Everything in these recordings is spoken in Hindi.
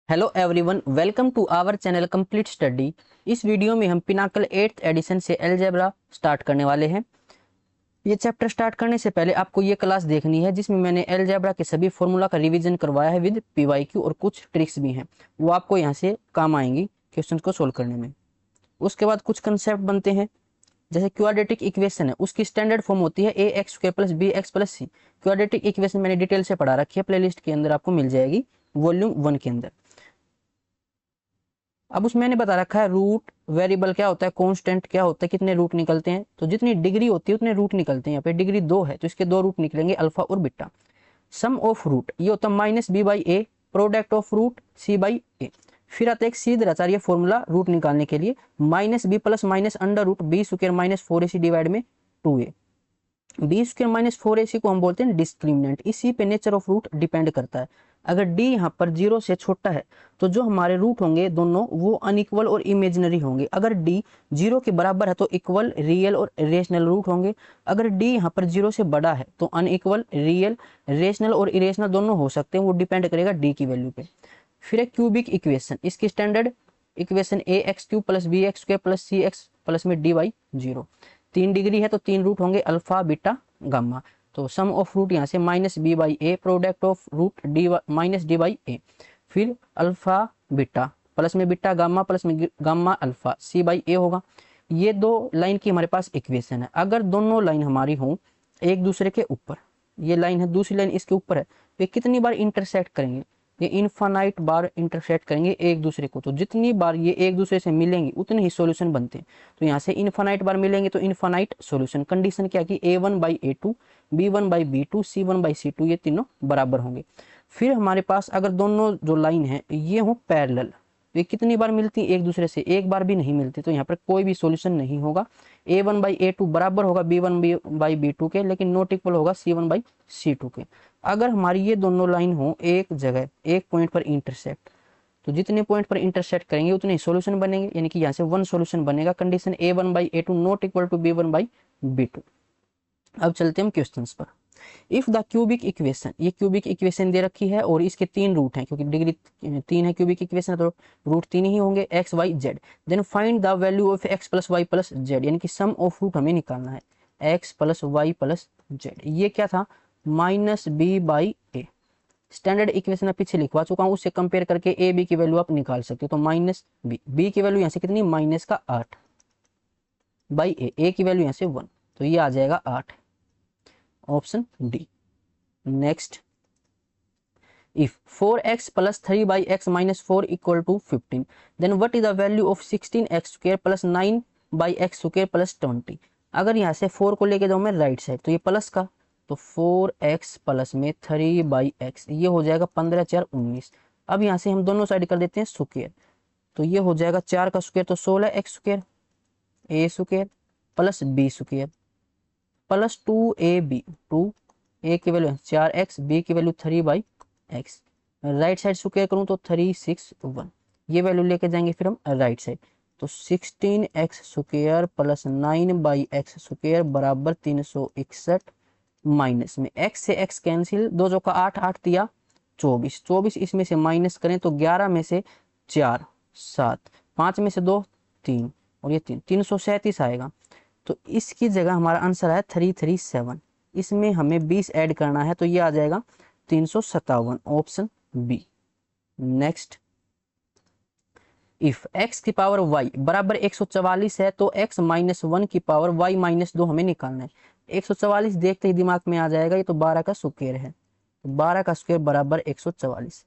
Hello everyone, welcome to our channel complete study. इस वीडियो में हम पिनाकल 8th एडिशन से अलजेब्रा स्टार्ट करने वाले हैं। ये चैप्टर स्टार्ट करने से पहले आपको ये क्लास देखनी है जिसमें मैंने अलजेब्रा के सभी फॉर्मूला का रिवीजन करवाया है विद पीवाईक्यू और कुछ ट्रिक्स भी हैं, वो आपको यहाँ से काम आएंगी क्वेश्चन को सोल्व करने में। उसके बाद कुछ कंसेप्ट बनते हैं, जैसे क्वाड्रेटिक इक्वेशन है, उसकी स्टैंडर्ड फॉर्म होती है A x square plus B x plus C. Quadratic equation मैंने डिटेल से पढ़ा रखी है, प्लेलिस्ट के अंदर आपको मिल जाएगी वॉल्यूम 1 के अंदर। अब उसमें मैंने बता रखा है रूट वेरिएबल क्या होता है, कांस्टेंट क्या होता है, कितने रूट निकलते हैं। तो जितनी डिग्री होती है उतने रूट निकलते हैं। यहाँ पे डिग्री 2 है तो इसके 2 रूट निकलेंगे, अल्फा और बीटा। सम ऑफ रूट ये होता है minus B by A, product of root C by A. फिर आता है एक सीधाचार्य फॉर्मूला रूट निकालने के लिए, minus B plus minus under root B square minus 4ac divide में 2a। B square minus 4ac को हम बोलते हैं डिस्क्रिमिनेंट, इसी पे नेचर ऑफ रूट डिपेंड करता है। अगर डी यहाँ पर 0 से छोटा है तो जो हमारे रूट होंगे दोनों वो अनइक्वल और इमेजिनरी होंगे। अगर डी 0 के बराबर है तो इक्वल, रियल और इरेशनल रूट होंगे। अगर डी यहाँ पर 0 से बड़ा है तो अनइक्वल, रियल, रेशनल और इरेशनल दोनों हो सकते हैं, वो डिपेंड करेगा डी की वैल्यू पे। फिर एक क्यूबिक इक्वेशन, इसकी standard equation A x cube plus B x square plus C x plus में डी बाई 0। 3 डिग्री है तो 3 रूट होंगे, अल्फा बीटा गामा। तो सम ऑफ रूट यहाँ से minus B by A, product of root D minus D by A. फिर अल्फा बीटा प्लस में बीटा गामा प्लस में gamma alpha C by A होगा। ये 2 लाइन की हमारे पास इक्वेशन है। अगर दोनों लाइन हमारी हो एक दूसरे के ऊपर, ये लाइन है दूसरी लाइन इसके ऊपर है, तो ये कितनी बार इंटरसेक्ट करेंगे, ये इनफाइनाइट बार इंटरसेक्ट करेंगे एक दूसरे को। तो जितनी बार ये एक दूसरे से मिलेंगे उतने ही सॉल्यूशन बनते हैं। तो यहाँ से इनफाइनाइट बार मिलेंगे तो इनफाइनाइट सॉल्यूशन। कंडीशन क्या की a1 by a2, b1 by b2, c1 by c2 ये तीनों बराबर होंगे। फिर हमारे पास अगर दोनों जो लाइन है ये हो पैरेलल, तो ये कितनी बार मिलती है एक दूसरे से, एक बार भी नहीं मिलती। तो यहाँ पर कोई भी सॉल्यूशन नहीं होगा। a1 बाई a2 बराबर होगा b1 बाई b2 के, लेकिन नॉट इक्वल होगा c1 बाई c2 के। अगर हमारी ये दोनों लाइन हो एक जगह एक पॉइंट पर इंटरसेक्ट, तो जितने पॉइंट पर इंटरसेक्ट करेंगे उतने ही सॉल्यूशन बनेंगे, यानी कि यहाँ से 1 सॉल्यूशन बनेगा। Condition a1 by a2 not equal to b1 by b2। अब चलते हैं हम क्वेश्चंस पर। इफ द क्यूबिक इक्वेशन, ये क्यूबिक इक्वेशन दे रखी है और इसके 3 रूट हैं, क्योंकि डिग्री 3 है क्यूबिक इक्वेशन तो रूट 3 ही होंगे, X Y Z. Then find the value of X plus Y plus Z, यानी कि सम ऑफ रूट हमें निकालना है X plus Y plus Z. ये क्या था, minus B by A. Standard equation पीछे लिखवा चुका हूँ, उससे कंपेयर करके ए बी की वैल्यू आप निकाल सकते हो। तो माइनस बी, बी की वैल्यू यहाँ से कितनी, माइनस का 8 बाई ए की वैल्यू यहाँ से 1, तो ये आ जाएगा 8, option D. Next, if 4x plus 3 by x minus 4 equal to 15, then what is the value of 16x square plus 9 by x square plus 20। अगर यहाँ से 4 को लेके जाऊँ मैं राइट साइड तो ये प्लस का, तो 4x प्लस में 3 बाई एक्स, ये हो जाएगा 15 4 19। अब यहाँ से हम दोनों साइड कर देते हैं स्क्वायर, तो ये हो जाएगा 4 का स्क्वायर तो 16x square A square plus B square plus 2ab, 2 A की वैल्यू 4x, बी की value 3 by x. Right side square करूं तो 361, ये वैल्यू लेके जाएंगे फिर हम राइट साइड, तो 16x square plus 9 by x square बराबर 361, माइनस में x से x कैंसिल, 2 जो का 8, 8 दिया 24, 24 इसमें से माइनस करें तो 11 में से 4 7, 5 में से 2 3 और ये 3, 337 आएगा। तो इसकी जगह हमारा आंसर है 337, इसमें हमें 20 ऐड करना है तो ये आ जाएगा 357, option B. Next, if x की पावर y बराबर 144 है तो x माइनस 1 की पावर y माइनस 2 हमें निकालना है। 144 देखते ही दिमाग में आ जाएगा ये तो 12 का स्क्वायर है, तो 12 का स्क्वायर बराबर 144,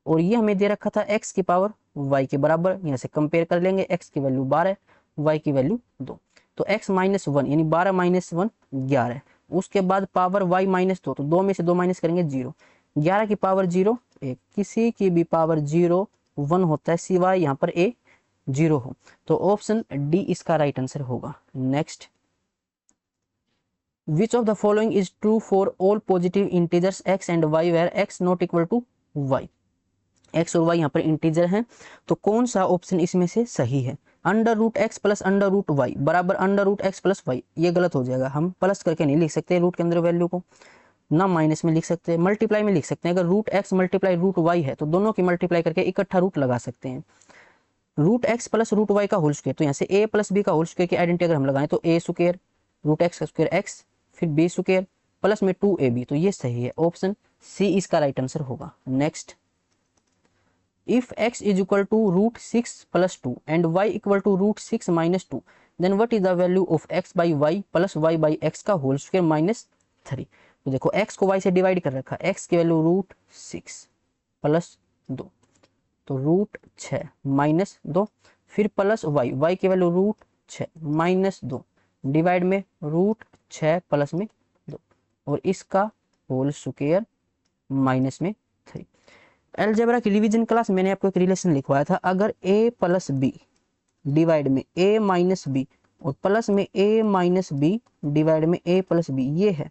और ये हमें दे रखा था x की पावर y के बराबर। यहाँ से कंपेयर कर लेंगे, x की वैल्यू 12, y की वैल्यू 2, तो x माइनस 1 यानी 12 माइनस 1 11, उसके बाद पावर y माइनस 2, तो 2 में से 2 माइनस करेंगे 0, 11 की पावर 0 1, किसी की भी पावर 0 1 होता है सिवाय यहाँ पर a 0 हो, तो ऑप्शन डी इसका राइट आंसर होगा। Next, which of the following is true for all positive integers x and y where x not equal to y। x और y यहाँ पर इंटीजर हैं, तो कौन सा ऑप्शन इसमें से सही है। Under root x plus under root y बराबर under root x plus y, ये गलत हो जाएगा, हम प्लस करके नहीं लिख सकते रूट के अंदर वैल्यू को। ना माइनस में लिख सकते हैं, मल्टीप्लाई में लिख सकते हैं। अगर root X multiply root Y है तो दोनों की मल्टीप्लाई करके इकट्ठा रूट लगा सकते हैं। Root x plus root y का होल स्क्वायर, तो यहाँ से ए प्लस बी का होल स्क्वायर की आइडेंटिटी अगर हम लगाएं तो ए स्क्वायर रूट एक्स का स्क्वायर एक्स फिर बी स्क्वायर प्लस में 2ab, तो ये सही है, ऑप्शन सी इसका राइट आंसर होगा। Next, if x is equal to root 6 plus 2 and y equal to root 6 minus 2, then what is the value of x by y plus y by x का होल स्क्वायर माइनस 3। तो देखो x को y से डिवाइड कर रखा, x की वैल्यू रूट 6 प्लस 2, तो रूट 6 माइनस 2 फिर प्लस y की वैल्यू रूट 6 माइनस 2 डिवाइड में रूट 6 प्लस में 2 और इसका होल स्क्वायर माइनस में 3। अलजेब्रा की रिवीजन क्लास मैंने आपको एक रिलेशन लिखवाया था, अगर a प्लस बी डिवाइड में a माइनस बी और प्लस में a माइनस बी डिवाइड में a प्लस बी, ये है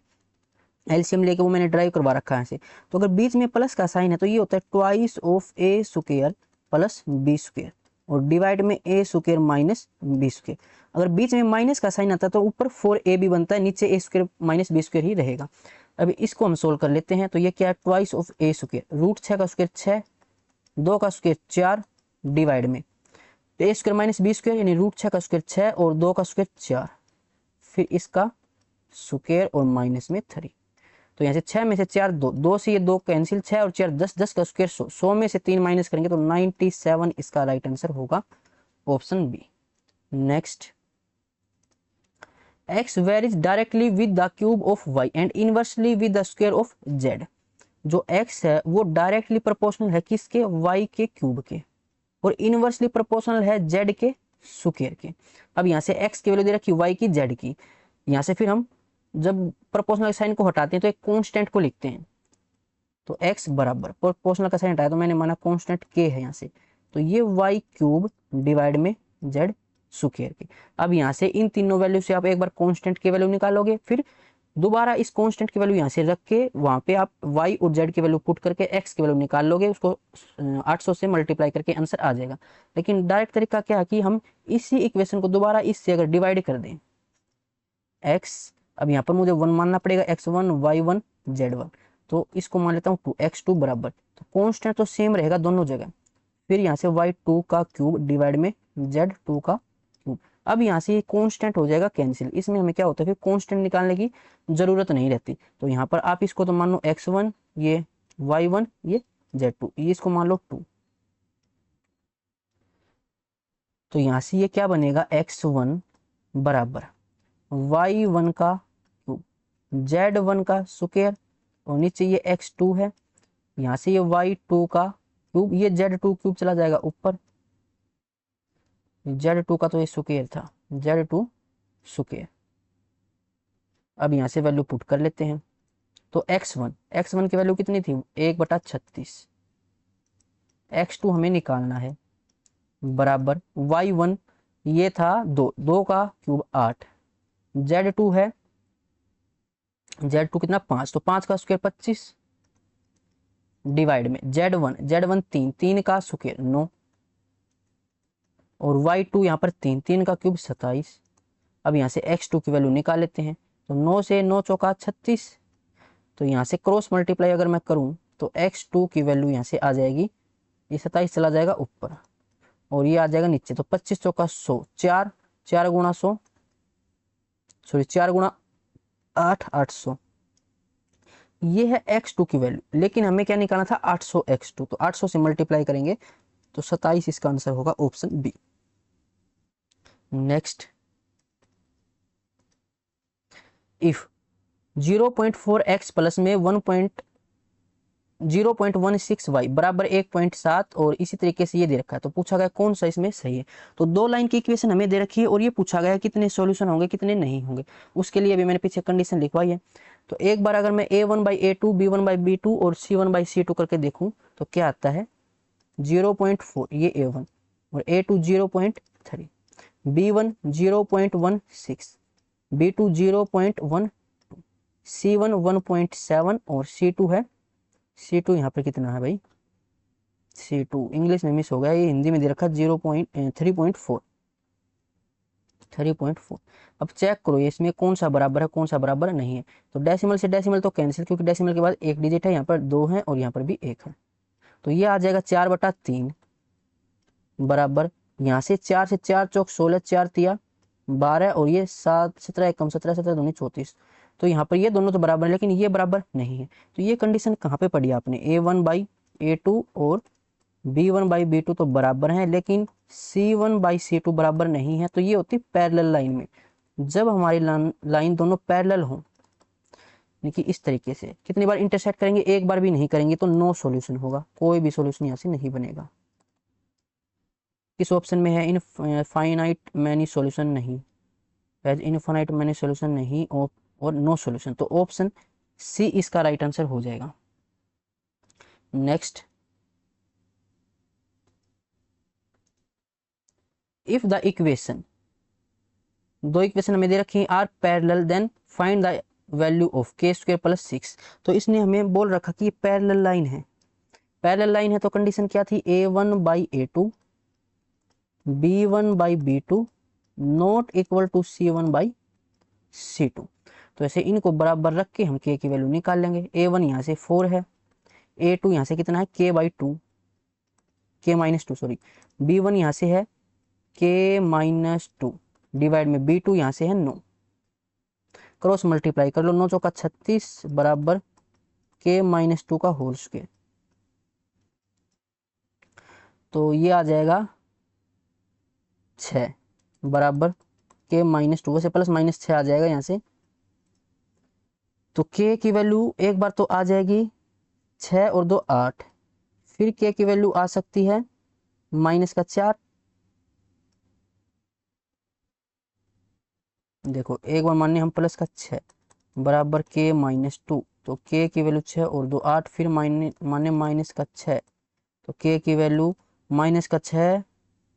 एलसीएम लेके वो मैंने ड्राइव करवा रखा है ऐसे। तो अगर बीच में प्लस का साइन है तो ये होता है twice of a square plus b square और डिवाइड में a square minus b square. अगर बीच में माइनस का साइन आता है तो ऊपर 4ab बनता है, नीचे a square minus b square ही रहेगा। अभी इसको हम सोल्व कर लेते हैं, तो ये क्या है twice of a square, root 6 का स्क्वायर 6, 2 का स्क्वायर 4 डिवाइड में a square minus b square यानी रूट 6 का स्क्वायर 6 और 2 का स्क्वायर 4 फिर इसका स्क्वायर और माइनस में 3। तो यहाँ से 6 में से 4 2, 2 से ये 2 कैंसिल, 6 और 4 10, 10 का स्क्वायर 100, 100 में से 3 माइनस करेंगे तो 97 इसका राइट आंसर होगा, option B. Next, x varies directly with the cube of y and inversely with the square of z। जो x है वो डायरेक्टली प्रोपोर्शनल है किसके, y के क्यूब के, और इनवर्सली प्रोपोर्शनल है z के स्क्वायर के। अब यहाँ से x की वैल्यू दे रखी y की z की, यहाँ से फिर हम जब प्रोपोर्शनल साइन को हटाते हैं तो एक कांस्टेंट को लिखते हैं, तो x बराबर प्रोपोर्शनल का साइन हटाया तो मैंने माना कांस्टेंट k है यहाँ से, तो ये y क्यूब डिवाइड में z स्क्वायर की। अब यहाँ से इन तीनों वैल्यू से आप एक बार कांस्टेंट की वैल्यू निकालोगे, फिर दोबारा इस कांस्टेंट की वैल्यू यहाँ से रख के वहां पे आप y और z की वैल्यू पुट करके x की वैल्यू निकाल लोगे, उसको 800 से मल्टीप्लाई करके आंसर आ जाएगा। लेकिन डायरेक्ट तरीका क्या है कि हम इसी इक्वेशन को दोबारा इससे अगर डिवाइड कर दें x, अब यहाँ पर मुझे 1 मानना पड़ेगा, x1 y1 z1, तो इसको मान लेता हूँ 2, x2 बराबर, तो कांस्टेंट तो सेम रहेगा दोनों जगह, फिर यहाँ से y2 का क्यूब डिवाइड में z2 का क्यूब। अब यहाँ से ये कांस्टेंट हो जाएगा कैंसिल, इसमें हमें क्या होता है फिर कांस्टेंट निकालने की जरूरत नहीं रहती। तो यहाँ पर आप इसको तो मान लो x1 ये y1 ये z2, ये इसको मान लो 2, तो यहाँ से ये क्या बनेगा x1 बराबर y1 का क्यूब z1 का स्क्वायर और नीचे ये x2 है, यहाँ से ये y2 का क्यूब, ये z2 क्यूब चला जाएगा ऊपर, z2 का तो ये स्क्वायर था, z2 स्क्वायर। अब यहाँ से वैल्यू पुट कर लेते हैं, तो x1 की वैल्यू कितनी थी 1/36, x2 हमें निकालना है बराबर y1 ये था 2 का क्यूब 8, z2 है z2 कितना 5, तो 5 का स्क्वायर 25 डिवाइड में z1 3 का स्क्वायर 9 और y2 यहाँ पर 3 का क्यूब 27। अब यहाँ से x2 की वैल्यू निकाल लेते हैं, तो 9 से 9 चौका 36, तो यहाँ से क्रॉस मल्टीप्लाई अगर मैं करूँ तो x2 की वैल्यू यहाँ से आ जाएगी, ये 27 चला जाएगा ऊपर और ये आ जाएगा नीचे, तो 25 चौका 100, 4 गुणा 100 सॉरी 4 गुणा 8 800, ये है x2 की वैल्यू। लेकिन हमें क्या निकालना था 800 x2, तो 800 से मल्टीप्लाई करेंगे तो 27 इसका आंसर होगा, option B. Next, if 0.4x plus में 0.16y बराबर 1.7 और इसी तरीके से ये दे रखा है, तो पूछा गया कौन सा इसमें सही है। तो 2 लाइन की इक्वेशन हमें दे रखी है और ये पूछा गया कितने सॉल्यूशन होंगे कितने नहीं होंगे, उसके लिए भी मैंने पीछे कंडीशन लिखवाई है। तो एक बार अगर मैं a1/a2 b1/b2 और c1/c2 करके देखूं तो क्या आता है 0.4 ये a1 और a2 0.3, b1 0.16, b2 0.12, c1 1.7 और c2 है, c2 यहाँ पर कितना है भाई c2 इंग्लिश में मिस हो गया, ये हिंदी में दे रखा 3.4। 3.4। अब चेक करो ये इसमें कौन सा बराबर है कौन सा बराबर नहीं है। तो डेसिमल से डेसिमल तो कैंसिल, क्योंकि डेसिमल के बाद एक डिजिट है, यहाँ पर 2 है और यहाँ पर भी 1 है। तो ये आ जाएगा 4/3 बराबर, यहाँ से 4 से 4 चौक 16, 4 तिया 12 और ये 7 17 एकम 17 17 दूनी 34। तो यहाँ पर ये दोनों तो बराबर है लेकिन ये बराबर नहीं है। तो ये कंडीशन कहाँ पे पड़ी आपने, A1/A2 और B1/B2 तो बराबर हैं लेकिन C1/C2 बराबर नहीं है। तो ये होती पैरेलल लाइन में। जब हमारी लाइन दोनों पैरेलल हो, देखिए इस तरीके से कितनी बार इंटरसेक्ट करेंगे, एक बार भी नहीं करेंगे तो नो सॉल्यूशन होगा, कोई भी सॉल्यूशन यहाँ से नहीं बनेगा। किस ऑप्शन में है इनफाइनाइट मैनी सॉल्यूशन नहीं, इनफाइनाइट मैनी सॉल्यूशन नहीं और नो सॉल्यूशन, तो ऑप्शन सी इसका राइट आंसर हो जाएगा। नेक्स्ट, इफ द इक्वेशन, दो इक्वेशन हमें दे रखी हैं are parallel then find the value of k² + 6। तो इसने हमें बोल रखा कि ये पैरेलल लाइन है, पैरेलल लाइन है तो कंडीशन क्या थी, A1/A2 B1/B2 not equal to C1/C2। तो ऐसे इनको बराबर रख के हम k की वैल्यू निकाल लेंगे। A1 यहाँ से 4 है, A2 यहाँ से कितना है k/2 k-2 सॉरी, B1 यहाँ से है k-2 डिवाइड में B2 यहाँ से है 9, क्रॉस मल्टीप्लाई कर लो, 9 चौका 36 बराबर k-2 का होल स्क्वायर। तो ये आ जाएगा 6 बराबर k-2, वैसे प्लस माइनस 6 आ जाएगा यहाँ से। तो k की वैल्यू एक बार तो आ जाएगी 6 और 2 8, फिर k की वैल्यू आ सकती है -4। देखो एक बार माने हम प्लस का 6 बराबर k-2, तो k की वैल्यू 6 और 2 8, फिर माने -6, तो k की वैल्यू -6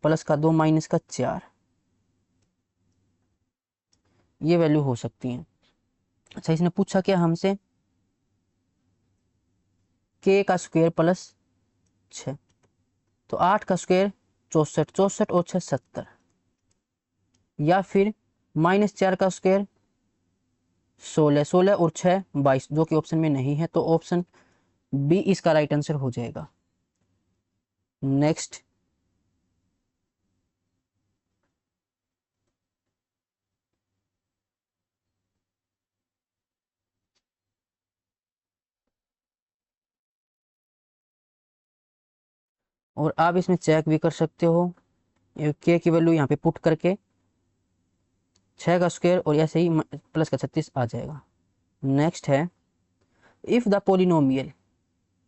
प्लस का 2 -4, ये वैल्यू हो सकती है। अच्छा इसने पूछा क्या हमसे, k का स्क्वायर प्लस 6, तो 8 का स्क्वायर 64, 64 और 6 70, या फिर -4 का स्क्वायर 16, 16 और 6 22, जो कि ऑप्शन में नहीं है, तो ऑप्शन बी इसका राइट आंसर हो जाएगा। नेक्स्ट, और आप इसमें चेक भी कर सकते हो k की वैल्यू यहाँ पे पुट करके, 6 का स्क्वायर और ऐसे ही प्लस का 36 आ जाएगा। नेक्स्ट है, इफ द पोलिनोमियल,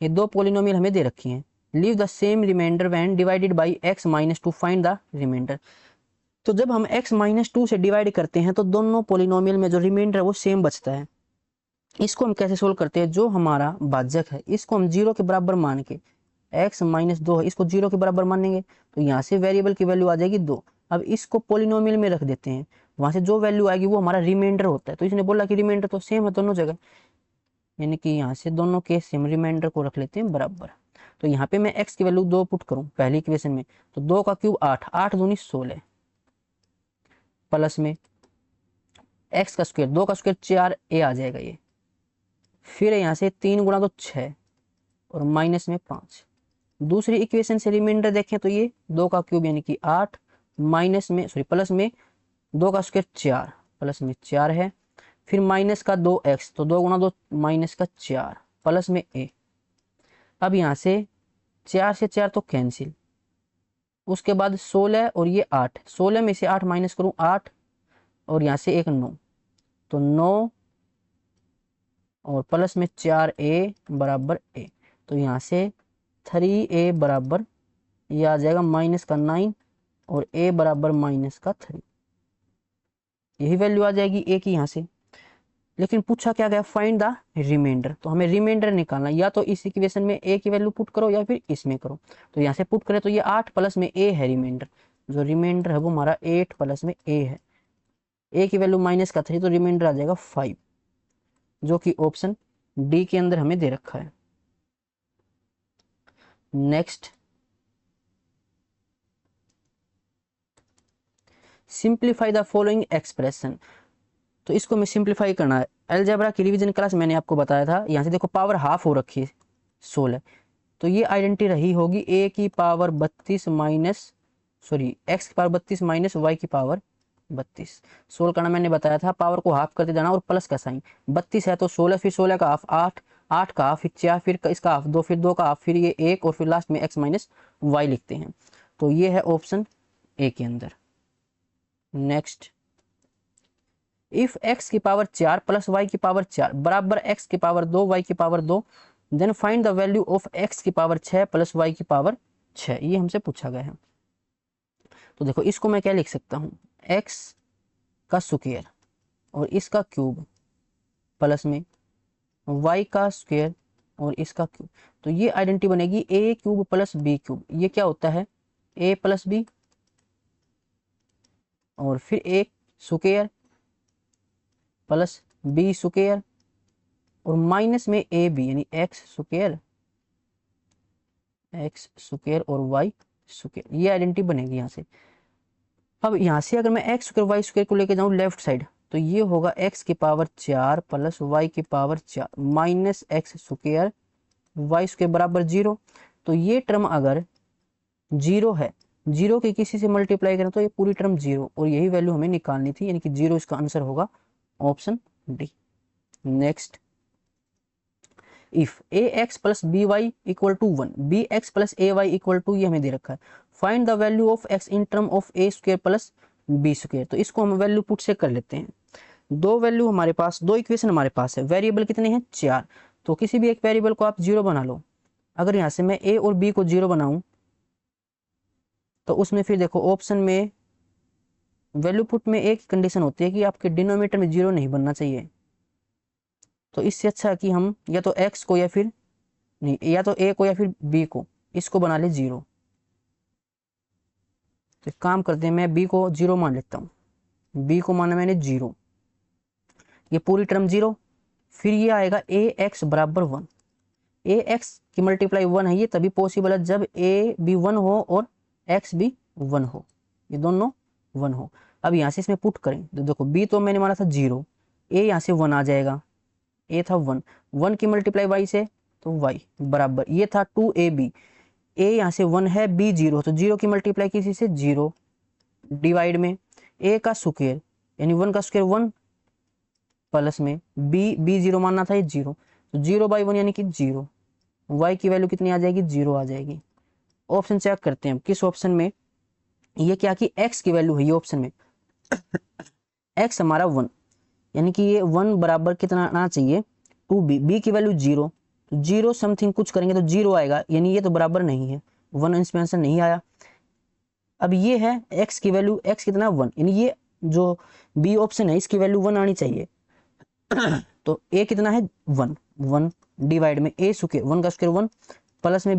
ये दो पोलिनोमियल हमें दे रखी हैं, leave the same remainder when divided by x-2 find the remainder. तो जब हम x-2 से डिवाइड करते हैं तो दोनों पोलिनोमियल में जो रिमाइंडर है वो सेम बचता है। इसको हम कैसे सोल्व करते हैं, जो हमारा भाजक है इसको हम 0 के बराबर मान के, x-2 है इसको 0 के बराबर मानेंगे, तो यहाँ से वेरिएबल की वैल्यू आ जाएगी 2। अब इसको पोलिनोमियल में रख देते हैं, वहां से जो वैल्यू आएगी वो हमारा रिमाइंडर होता है। तो इसने बोला कि रिमाइंडर तो सेम है दोनों जगह, यानी कि यहाँ से दोनों के सेम रिमाइंडर को रख लेते हैं बराबर। तो यहाँ पे मैं x की वैल्यू 2 पुट करूँ पहली इक्वेशन में, तो 2 का क्यूब 8, 8 दूनी 16, प्लस में x का स्क्वायर, 2 का स्क्वायर 4a आ जाएगा ये, फिर यहाँ से 3 गुणा 2 6 और माइनस में 5। दूसरी इक्वेशन से रिमाइंडर देखें तो ये 2 का क्यूब यानी कि 8, माइनस में सॉरी प्लस में 2 का स्क्वायर 4, प्लस में 4 है, फिर माइनस का 2x, तो 2 गुणा 2 माइनस का 4, प्लस में a। अब यहाँ से 4 से 4 तो कैंसिल, उसके बाद 16 और ये 8, 16 में से 8 माइनस करूँ 8 और यहाँ से एक 9, तो 9 और प्लस में 4a बराबर a। तो यहाँ से 3a बराबर ये आ जाएगा -9 और a बराबर -3, यही वैल्यू आ जाएगी a की यहाँ से। लेकिन पूछा क्या गया, फाइंड द रिमाइंडर, तो हमें रिमाइंडर निकालना, या तो इस इक्वेशन में a की वैल्यू पुट करो या फिर इसमें करो। तो यहाँ से पुट करें तो ये 8 प्लस में a है रिमाइंडर, जो रिमाइंडर है वो हमारा 8 प्लस में a है, a की वैल्यू -3, तो रिमाइंडर आ जाएगा 5, जो कि ऑप्शन डी के अंदर हमें दे रखा है। Next, simplify the following expression. तो इसको मैं सिंप्लीफाई करना है। अलजेब्रा की रिवीजन क्लास मैंने आपको बताया था, यहाँ से देखो पावर हाफ हो रखी है 16, तो ये आइडेंटिटी रही होगी a की पावर 32 माइनस x की पावर 32 माइनस y की पावर 32। सोल्व करना मैंने बताया था, पावर को हाफ करते जाना और प्लस का साइन। 32 है तो 16, फिर 16 का हाफ 8, 8 का हाफ फिर 4, फिर इसका हाफ 2, फिर 2 का हाफ, फिर ये 1 और फिर लास्ट में x माइनस वाई लिखते हैं। तो ये है ऑप्शन ए के अंदर। नेक्स्ट, इफ x की पावर 4 प्लस y की पावर 4 बराबर x की पावर 2 y की power 2, then find the value of x की पावर 6 प्लस y की पावर 6। ये हमसे पूछा गया है। तो देखो इसको मैं क्या लिख सकता हूँ, x का स्क्वायर और इसका क्यूब प्लस में y का स्क्वायर और इसका क्यूब। तो ये आइडेंटिटी बनेगी a cube plus b cube. ये क्या होता है, a प्लस b और फिर a square plus b square और माइनस में ए बी यानी एक्स स्क्वायर और वाई स्क्वायर। ये आइडेंटिटी बनेगी यहाँ से। अब यहाँ से अगर मैं एक्स स्क्वायर वाई स्क्वायर को लेके जाऊँ लेफ्ट साइड, तो ये होगा x की पावर 4 प्लस y की power 4 minus x square y square बराबर 0। तो ये टर्म अगर 0 है, 0 के किसी से मल्टीप्लाई करें तो ये पूरी टर्म 0, और यही वैल्यू हमें निकालनी थी, यानी कि 0 इसका आंसर होगा option D. Next, if ax plus by equal to 1, bx plus ay equal to, ये हमें दे रखा है, find the value of x in term of a square plus b square. तो इसको हम वैल्यू पुट से कर लेते हैं। दो वैल्यू हमारे पास, दो इक्वेशन हमारे पास है, वेरिएबल कितने हैं 4, तो किसी भी एक वेरिएबल को आप 0 बना लो। अगर यहाँ से मैं a और b को 0 बनाऊं तो उसमें फिर देखो ऑप्शन में वैल्यू पुट में एक कंडीशन होती है कि आपके डिनोमिनेटर में 0 नहीं बनना चाहिए। तो इससे अच्छा है कि हम या तो x को या फिर नहीं, या तो a को या फिर b को, इसको बना ले 0। तो काम करते हैं, मैं b को 0 मान लेता हूँ। b को माना मैंने 0, ये पूरी टर्म 0, फिर ये आएगा ax बराबर 1। ax की मल्टीप्लाई 1 है, ये तभी पॉसिबल है जब a भी 1 हो और x भी 1 हो, ये दोनों 1 हो। अब यहाँ से इसमें पुट करें तो देखो b तो मैंने माना था 0, a यहाँ से 1 आ जाएगा, a था 1, 1 की मल्टीप्लाई y से तो y बराबर, ये था 2ab, a यहाँ से 1 है, b 0, तो 0 की मल्टीप्लाई किसी से 0, डिवाइड में a का स्क्वायर यानी 1 का स्क्वायर 1 प्लस में b 0 मानना था, ये 0, तो 0/1 यानी कि 0, y की वैल्यू कितनी आ जाएगी, 0 आ जाएगी। ऑप्शन चेक करते हैं किस ऑप्शन में, ये क्या कि x की वैल्यू है, ये ऑप्शन में x हमारा 1, यानी कि ये 1 बराबर कितना आना चाहिए 2b, b की वैल्यू 0, तो 0 समथिंग कुछ करेंगे तो 0 आएगा, यानी ये तो बराबर नहीं है, 1 इसमें आंसर नहीं आया। अब ये है x की वैल्यू, x कितना 1, यानी ये जो b ऑप्शन है इसकी वैल्यू 1 आनी चाहिए तो a कितना है 1, 1 डिवाइड में a स्क्वायर 1 का स्क्वायर 1 प्लस में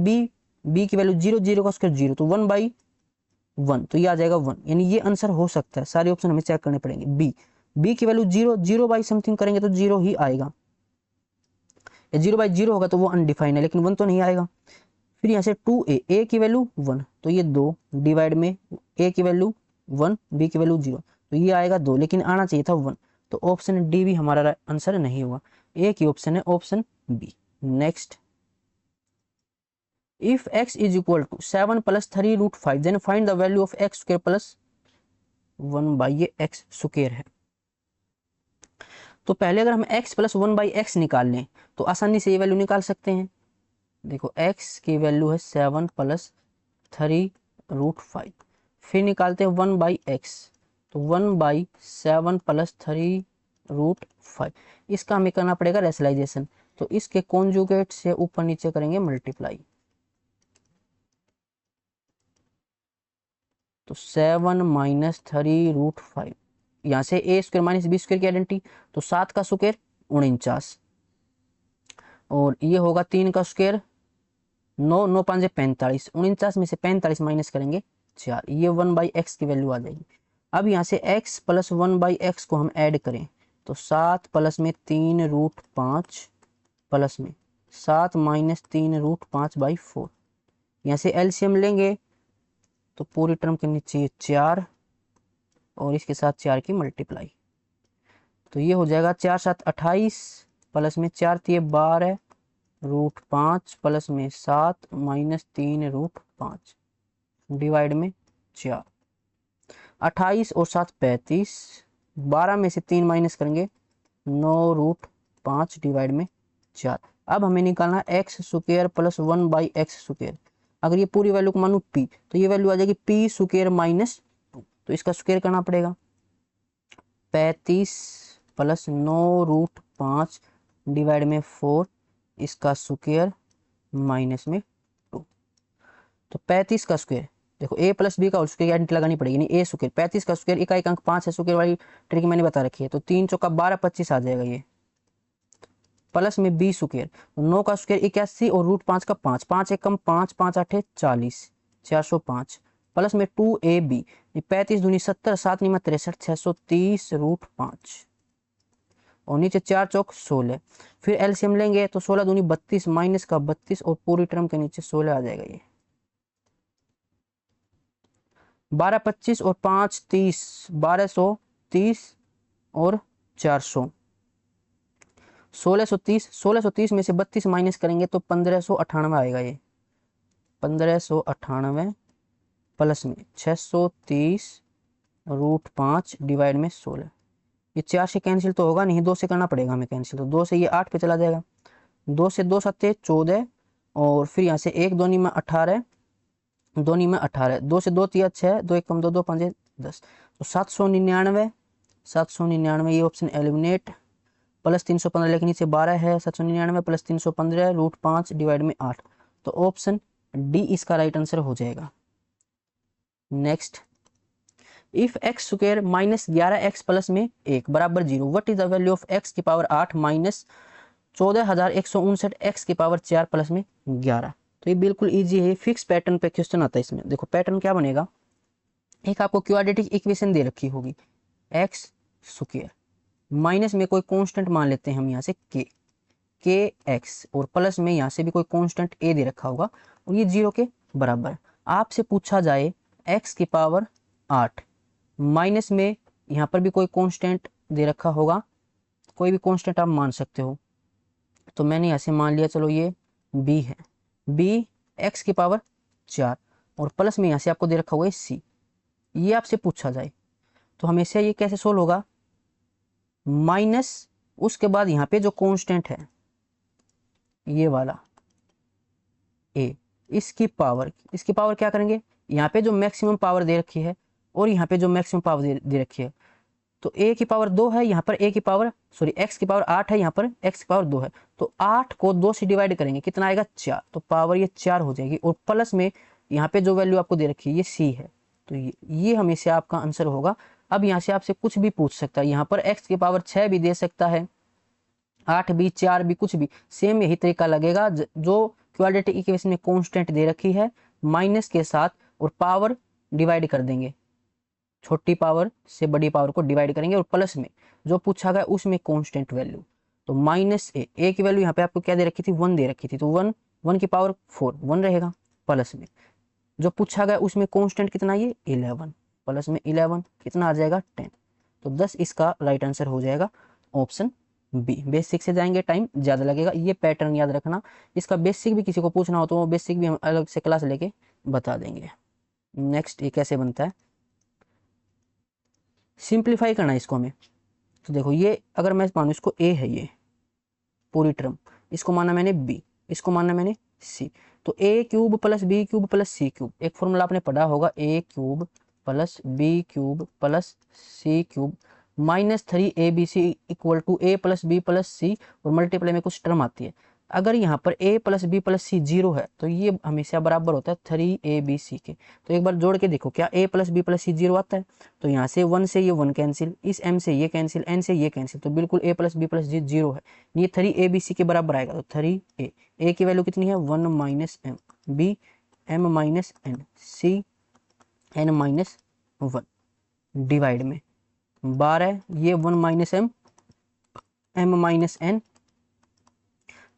b की वैल्यू 0, 0 का स्क्वायर 0, तो 1/1, तो ये आ जाएगा 1, यानी ये आंसर हो सकता है। सारे ऑप्शन हमें चेक करने पड़ेंगे। b की वैल्यू 0, 0 समथिंग करेंगे तो 0 ही आएगा, या 0/0 होगा तो वो अनडिफाइन है, लेकिन 1 तो नहीं आएगा। फिर यहाँ से 2a, a की वैल्यू 1, तो ये 2 डिवाइड में a की वैल्यू 1, b की वैल्यू 0, तो ये आएगा 2, लेकिन आना चाहिए था 1, तो ऑप्शन डी भी हमारा आंसर नहीं होगा, एक ही ऑप्शन है option B. Next, if x is equal to 7 plus 3 root 5 then find the value of x square plus 1/, ये x स्क्वायर है। तो पहले अगर हम x प्लस 1/x निकाल लें तो आसानी से ये वैल्यू निकाल सकते हैं। देखो x की वैल्यू है 7 प्लस 3 रूट 5, फिर निकालते हैं 1/x, तो 1/7 प्लस 3 रूट 5, इसका हमें करना पड़ेगा रेशनलाइजेशन, तो इसके कॉन्जुगेट से ऊपर नीचे करेंगे मल्टीप्लाई, तो 7 माइनस 3 रूट 5, यहाँ से a square minus b square की आइडेंटिटी, तो 7 का स्क्वायर 49, और ये होगा 3 का स्क्वायर 9, 9 5 45, 49 में से 45 माइनस करेंगे 4, ये 1/x की वैल्यू आ जाएगी। अब यहाँ से x प्लस 1/x को हम ऐड करें तो 7 प्लस में 3 रूट 5 प्लस में 7 माइनस 3 रूट 5/4, यहाँ से एलसीएम लेंगे तो पूरी टर्म के नीचे 4 और इसके साथ 4 की मल्टीप्लाई, तो ये हो जाएगा 4 7 28 प्लस में 4 3 12 रूट 5 प्लस में 7 माइनस 3 रूट 5 डिवाइड में 4। 28 और 7 35, 12 में से 3 माइनस करेंगे 9 रूट 5 डिवाइड में 4। अब हमें निकालना x square plus 1 by x square. अगर ये पूरी वैल्यू को मानूं पी, तो ये वैल्यू आ जाएगी पी स्क्वायर माइनस 2, तो इसका स्क्वायर करना पड़ेगा। 35 प्लस 9 रूट 5 डिवाइड में 4, इसका स्क्वायर माइनस में 2। तो 35 का स्क्वायर, देखो ए प्लस बी का होल स्क्वायर एंटी लगानी पड़ेगी, नहीं ए स्क्वायर 35 का स्क्वायर, इकाई अंक 5 है, स्क्वायर वाली ट्रिक मैंने बता रखी है, तो 3 चौका 12 25 आ जाएगा ये, प्लस में बी स्क्वायर 9 का स्क्वायर 81 और रूट 5 का 5, 5 एक कम 5 5 8 40, 405 प्लस में 2ab, 35 दूनी 70 7 निमा 63 630 रूट 5 और नीचे 4 चौक 16। फिर एलसीएम लेंगे तो 16 दूनी 32 माइनस का 32 और पूरी टर्म के नीचे 16 आ जाएगा ये। 12 25 और 5 30, 1230 और 400, 1630 में से 32 माइनस करेंगे तो 1598 आएगा ये। 1598 प्लस में 630 रूट 5 डिवाइड में 16। ये 4 से कैंसिल तो होगा नहीं, 2 से करना पड़ेगा हमें कैंसिल, तो 2 से ये 8 पे चला जाएगा, 2 से 2 7 14 और फिर यहाँ से 1 2 नी में 18, 2 नी में 18, 2 से 2 3 6, 2 1 कम 2 2 5 10, तो 799 ये ऑप्शन एलिमिनेट। प्लस 315 लेकिन नीचे 12 है, 799 प्लस 315 रूट 5 डिवाइड में 8, तो ऑप्शन डी इसका राइट आंसर हो जाएगा। Next, if x square minus 11x plus में 1 बराबर 0, what is the value of x की पावर 8 माइनस 14159 x की पावर 4 प्लस में 11। तो ये बिल्कुल इजी है, फिक्स पैटर्न पे क्वेश्चन आता है इसमें। देखो पैटर्न क्या बनेगा, एक आपको क्वाड्रेटिक इक्वेशन दे रखी होगी, एक्स स्क्वायर माइनस में कोई कांस्टेंट मान लेते हैं हम यहाँ से के एक्स, और प्लस में यहाँ से भी कोई कांस्टेंट ए दे रखा होगा और ये 0 के बराबर। आपसे पूछा जाए x की पावर 8 माइनस में यहाँ पर भी कोई कांस्टेंट दे रखा होगा, कोई भी कांस्टेंट आप मान सकते हो, तो मैंने यहाँ से मान लिया चलो ये b है, b x की पावर 4 और प्लस में यहाँ से आपको दे रखा हुआ है c। ये आपसे पूछा जाए तो हमेशा ये कैसे सोल्व होगा, माइनस उसके बाद यहाँ पे जो कांस्टेंट है ये वाला a, इसकी पावर क्या करेंगे, यहाँ पे जो मैक्सिमम पावर दे रखी है और यहाँ पे जो मैक्सिमम पावर दे रखी है, तो a की पावर 2 है, यहाँ पर x की पावर 8 है, यहाँ पर x की पावर 2 है, तो 8 को 2 से डिवाइड करेंगे कितना आएगा 4, तो पावर ये 4 हो जाएगी और प्लस में यहाँ पे जो वैल्यू आपको दे रखी है ये c है, तो ये हमेशा आपका आंसर होगा। अब यहाँ से आपसे कुछ भी पूछ सकता है, यहाँ पर x की पावर 6 भी दे सकता है, 8 भी 4 भी, कुछ भी सेम यही तरीका लगेगा। जो क्वाड्रेटिक इक्वेशन में कांस्टेंट दे रखी है माइनस के साथ और पावर डिवाइड कर देंगे, छोटी पावर से बड़ी पावर को डिवाइड करेंगे और प्लस में जो पूछा गया उसमें कांस्टेंट वैल्यू, तो माइनस ए की वैल्यू यहाँ पे आपको क्या दे रखी थी 1 दे रखी थी, तो 1 की पावर 4 1 रहेगा, प्लस में जो पूछा गया उसमें कांस्टेंट कितना ये 11, प्लस में 11 कितना आ जाएगा 10, तो 10 इसका राइट आंसर हो जाएगा ऑप्शन बी। बेसिक से जाएंगे टाइम ज़्यादा लगेगा, ये पैटर्न याद रखना। इसका बेसिक भी किसी को पूछना हो तो वो बेसिक भी हम अलग से क्लास लेके बता देंगे। नेक्स्ट ये कैसे बनता है, सिंप्लीफाई करना है इसको हमें। तो देखो ये अगर मैं मानूँ इसको a है, ये पूरी टर्म, इसको माना मैंने b, इसको माना मैंने c, तो a cube plus b cube plus c cube, एक फॉर्मूला आपने पढ़ा होगा a cube plus b cube plus c cube minus 3abc equal to a plus b plus c और मल्टीप्लाई में कुछ टर्म आती है। अगर यहाँ पर a plus b plus c 0 है तो ये हमेशा बराबर होता है 3abc के। तो एक बार जोड़ के देखो क्या a plus b plus c 0 आता है, तो यहाँ से 1 से ये 1 कैंसिल, इस m से ये कैंसिल, n से ये कैंसिल, तो बिल्कुल a plus b plus c 0 है, ये 3abc के बराबर आएगा। तो 3a की वैल्यू कितनी है 1 minus m, b m minus n, c n minus 1 divide में 12, ये 1 minus m, m minus n,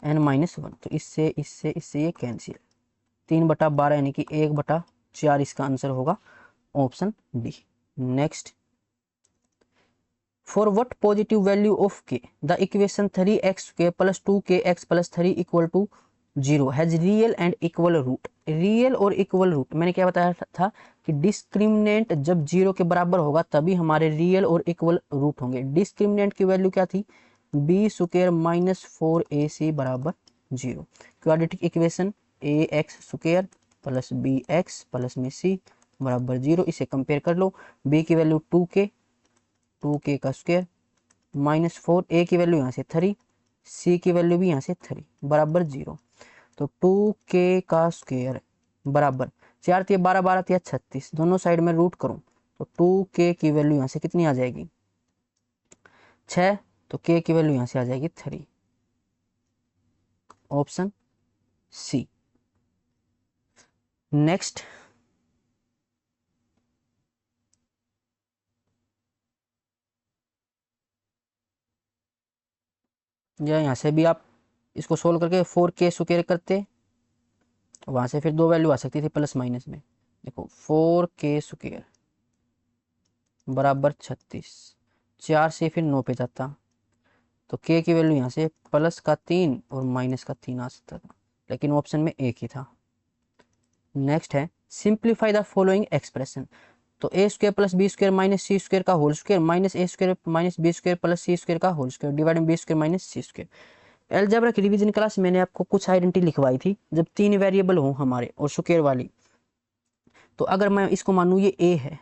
n minus 1, तो इससे ये कैंसिल, 3/12 यानी कि 1/4 इसका आंसर होगा option D. Next for what positive value of K the equation 3x² + 2kx + 3 = 0 has real and equal root. Real और इक्वल रूट मैंने क्या बताया था कि डिस्क्रिमिनेंट जब 0 के बराबर होगा तभी हमारे रियल और इक्वल रूट होंगे। डिस्क्रिमिनेंट की वैल्यू क्या थी, b² - 4ac = 0। Quadratic equation ax² + bx plus में c = 0। इसे कंपेयर कर लो। b की वैल्यू 2k का स्क्वायर -4, a की वैल्यू यहाँ से 3, c की वैल्यू भी यहाँ से 3 बराबर 0। तो 2k का स्क्वायर बराबर 4 × 12 12 × 36, दोनों साइड में रूट करूं तो 2k की वैल्यू यहाँ से कितनी आ जाएगी 6, तो k की वैल्यू यहाँ से आ जाएगी 3, ऑप्शन सी। नेक्स्ट, या यहाँ से भी आप इसको सोल्व करके 4k स्क्वायर करते, वहां से फिर दो वैल्यू आ सकती थी प्लस माइनस में। देखो 4k स्क्वायर बराबर 36, 4 से फिर 9 पे जाता तो k की वैल्यू यहाँ से +3 और -3 आ सकता था, लेकिन ऑप्शन में एक ही था। नेक्स्ट है सिंप्लीफाई द फॉलोइंग एक्सप्रेशन। तो a² + b² - c² का whole square -a² - b² + c² का whole square divided b² - c²। Algebra की रिवीजन क्लास मैंने आपको कुछ आइडेंटिटी लिखवाई थी जब 3 वेरिएबल हो हमारे और स्क्वायर वाली। तो अगर मैं इसको मानूं ये a है,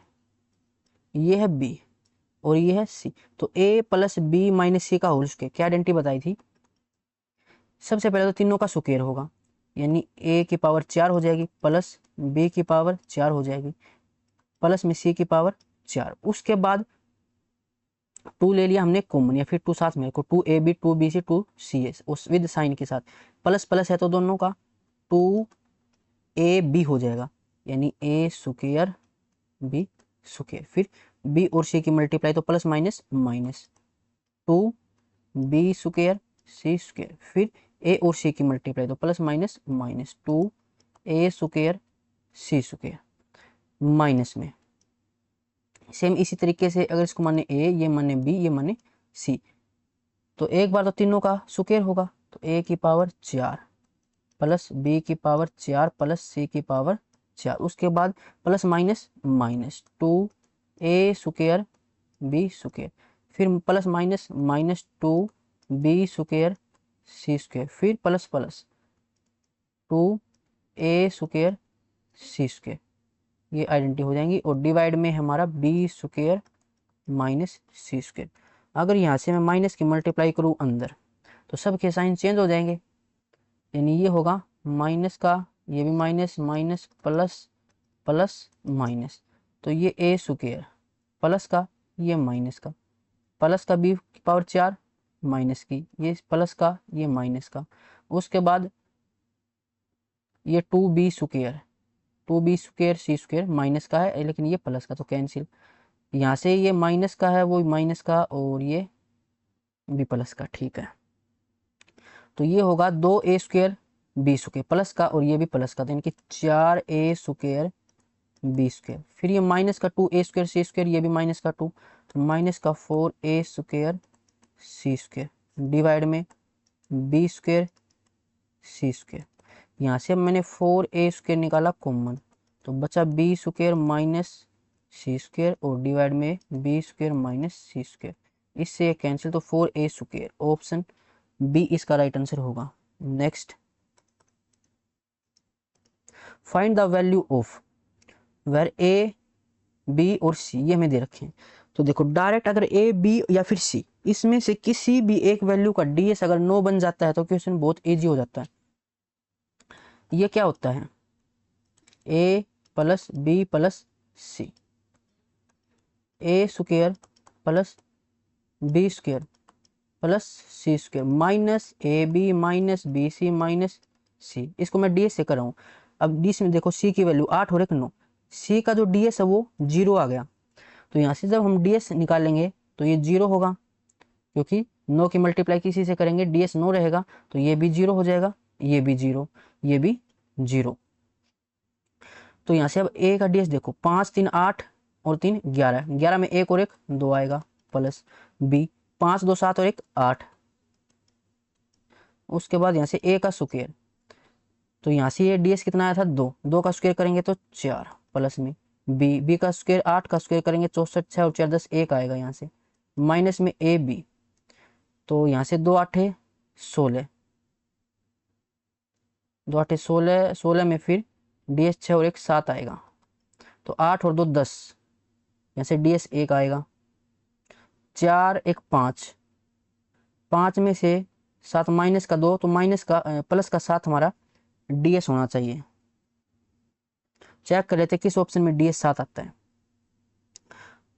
ये है b और ये है c, तो a + b - c का होल स्क्वायर क्या आइडेंटिटी बताई थी। सबसे पहले तो तीनों का स्क्वायर होगा, यानी a की पावर 4 हो जाएगी प्लस b की पावर 4 हो जाएगी प्लस में c की पावर 4। उसके बाद 2 ले लिया हमने कॉमन, या फिर 2 साथ में को 2ab 2bc 2cs उस विद साइन के साथ, प्लस प्लस है तो दोनों का 2ab हो जाएगा, यानी a² b²। फिर b और c की मल्टीप्लाई तो plus minus minus 2b² c²। फिर a और c की मल्टीप्लाई तो plus minus minus 2a² c² minus में। सेम इसी तरीके से अगर इसको माने a, ये माने b, ये माने c, तो एक बार तो तीनों का स्क्वायर होगा, तो a की पावर 4 प्लस b की पावर 4 प्लस c की पावर 4। उसके बाद plus minus minus 2a² b², फिर plus minus minus 2b² c², फिर प्लस प्लस 2a² c²। ये आइडेंटिटी हो जाएंगी और डिवाइड में हमारा b² - c²। अगर यहाँ से मैं माइनस की मल्टीप्लाई करूँ अंदर तो सबके साइन चेंज हो जाएंगे, यानी ये होगा माइनस का, ये भी minus minus plus plus minus, तो ये a² प्लस का, ये माइनस का, प्लस का b की पावर 4 माइनस की, ये प्लस का, ये माइनस का। उसके बाद ये 2b² 2b² c² माइनस का है लेकिन ये प्लस का, तो कैंसिल। यहाँ से ये माइनस का है वो माइनस का और ये भी प्लस का, ठीक है। तो ये होगा 2a² b² प्लस का और ये भी प्लस का, तो यानी कि 4a² b²। फिर ये माइनस का 2a² c², ये भी माइनस का 2, तो माइनस का 4a² c² डिवाइड में b² c²। यहाँ से अब मैंने 4a² निकाला कॉमन, तो बचा b² - c² और डिवाइड में b² - c²। इससे कैंसिल, तो 4a², ऑप्शन बी इसका राइट आंसर होगा। Next, find the value of where a b और c, ये हमें दे रखे हैं। तो देखो डायरेक्ट अगर a b या फिर c इसमें से किसी भी एक वैल्यू का ds अगर 9 बन जाता है तो क्वेश्चन बहुत इजी हो जाता है। ये क्या होता है a + b + c, a² + b² + c² minus ab - bc - c। इसको मैं ds से कर रहा हूँ। अब ds में देखो c की वैल्यू 8 और 1 9, c का जो ds है वो 0 आ गया, तो यहाँ से जब हम ds निकालेंगे तो ये 0 होगा, क्योंकि 9 की मल्टीप्लाई किसी से करेंगे ds 9 रहेगा, तो ये भी 0 हो जाएगा, ये भी 0, ये भी 0। तो यहाँ से अब a का ds देखो 5 3 8 और 3 11, 11 में 1 और 1 2 आएगा प्लस, बी, 5 2 7 और 1 8। उसके बाद यहाँ से a का स्क्वायर, तो यहाँ से ये ds कितना आया था 2, 2 का स्क्वायर करेंगे तो 4 प्लस में b का स्क्वायर 8 का स्क्वायर करेंगे 64, 6 और 4 10 1 आएगा यहाँ से माइनस में ए बी, तो यहाँ से 2 8 16, 2 8 16, 16 में फिर ds 6 और 1 7 आएगा, तो 8 और 2 10, यहाँ से ds 1 आएगा, 4 1 5, 5 में से 7 माइनस का 2, तो माइनस का प्लस का 7 हमारा ds होना चाहिए। चेक कर लेते किस ऑप्शन में ds 7 आता है।